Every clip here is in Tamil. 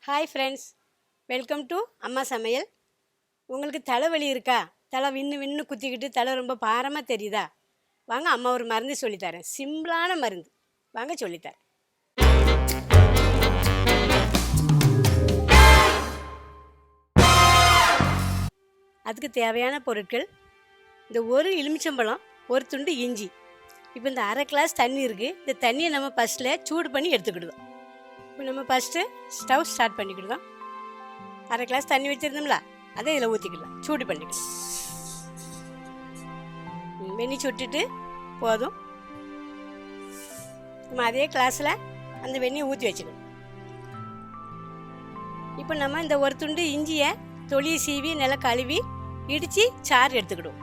ஹாய் ஃப்ரெண்ட்ஸ், வெல்கம் டு அம்மா சமையல். உங்களுக்கு தலைவலி இருக்கா? தலை விண்ணு குத்திக்கிட்டு தலை ரொம்ப பாரமாக தெரியுதா? வாங்க அம்மா ஒரு மருந்து சொல்லித்தரேன். சிம்பிளான மருந்து, வாங்க சொல்லித்தரேன். அதுக்கு தேவையான பொருட்கள்: இந்த ஒரு எலுமிச்சம்பழம், ஒரு துண்டு இஞ்சி. இப்போ இந்த அரை கிளாஸ் தண்ணி இருக்குது. இந்த தண்ணியை நம்ம ஃபஸ்ட்டில் சூடு பண்ணி எடுத்துக்கிடுவோம். இப்போ நம்ம ஃபஸ்ட்டு ஸ்டவ் ஸ்டார்ட் பண்ணிக்கிடுவோம். அரை கிளாஸ் தண்ணி வச்சுருந்தோம்ல, அதை இதில் ஊற்றிக்கலாம். சூடு பண்ணிக்கலாம். வெந்நி சுட்டுட்டு போதும். நம்ம அதே கிளாஸில் அந்த வெந்நியை ஊற்றி வச்சுக்கணும். இப்போ நம்ம இந்த ஒரு துண்டு இஞ்சியை தொலியை சீவி நல்லா கழுவி இடித்து சாறு எடுத்துக்கிடுவோம்.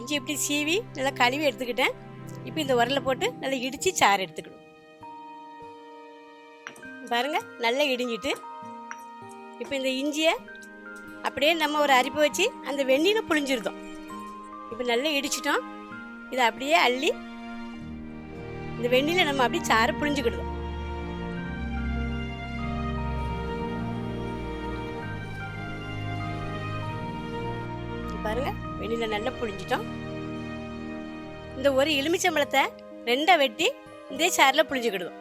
இஞ்சி இப்படி சீவி நல்லா கழுவி எடுத்துக்கிட்டேன். இப்போ இந்த உரலை போட்டு நல்லா இடித்து சாறு எடுத்துக்கிடுவோம். பாருங்கள், நல்லா இடிஞ்சிட்டு இப்போ இந்த இஞ்சியை அப்படியே நம்ம ஒரு அரிப்பை வச்சு அந்த வெந்நியில் புழிஞ்சிருந்தோம். இப்போ நல்லா இடிச்சிட்டோம். இதை அப்படியே அள்ளி இந்த வெந்நியில் நம்ம அப்படியே சாறு புழிஞ்சுக்கிடுவோம். பாருங்கள், வெந்நியில் நல்லா புழிஞ்சிட்டோம். இந்த ஒரு எலுமிச்சம்பழத்தை ரெண்டை வெட்டி இதே சாரில் புழிஞ்சுக்கிடுவோம்.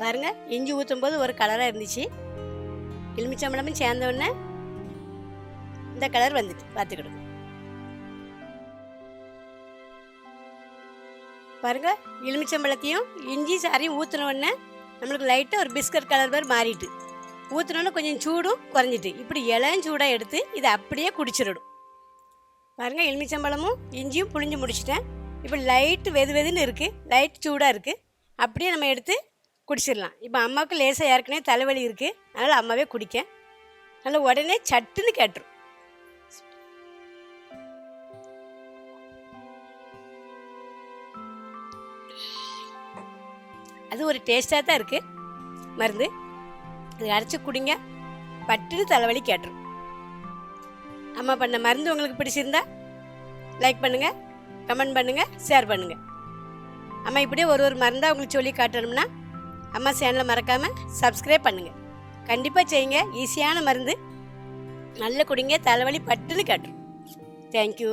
பாருங்க, இஞ்சி ஊற்றும் போது ஒரு கலராக இருந்துச்சு. எலுமிச்சம்பழமும் சேர்ந்தோடனே இந்த கலர் வந்துட்டு பார்த்துக்கிடுங்க. பாருங்க, எலுமிச்சம்பழத்தையும் இஞ்சி சாரையும் ஊற்றினோடனே நம்மளுக்கு லைட்டாக ஒரு பிஸ்கட் கலர் மாதிரி மாறிட்டு, ஊற்றினோன்னே கொஞ்சம் சூடும் குறைஞ்சிட்டு இப்படி இளஞ்சூடாக எடுத்து இதை அப்படியே குடிச்சிடணும். பாருங்கள், எலுமிச்சம்பழமும் இஞ்சியும் புழிஞ்சு முடிச்சிட்டேன். இப்போ லைட்டு வெதுன்னு இருக்குது, லைட் சூடாக இருக்குது. அப்படியே நம்ம எடுத்து குடிச்சிடலாம். இப்போ அம்மாவுக்கு லேசாக ஏற்கனவே தலைவலி இருக்குது, அதனால் அம்மாவே குடிக்க நல்லா உடனே சட்டுன்னு கேட்டுரும். அது ஒரு டேஸ்டாக தான் இருக்குது மருந்து. அது அரைச்சி குடிங்க, பட்டுன்னு தலைவலி கேட்டுரும். அம்மா பண்ண மருந்து உங்களுக்கு பிடிச்சிருந்தா லைக் பண்ணுங்கள், கமெண்ட் பண்ணுங்கள், ஷேர் பண்ணுங்கள். அம்மா இப்படியே ஒரு மருந்தாக உங்களுக்கு சொல்லி காட்டணும்னா அம்மா சேனலை மறக்காமல் சப்ஸ்கிரைப் பண்ணுங்கள். கண்டிப்பாக செய்யுங்க. ஈஸியான மருந்து, நல்ல குடிங்க, தலைவலி பட்டுன்னு காட்டுரும். தேங்க்யூ.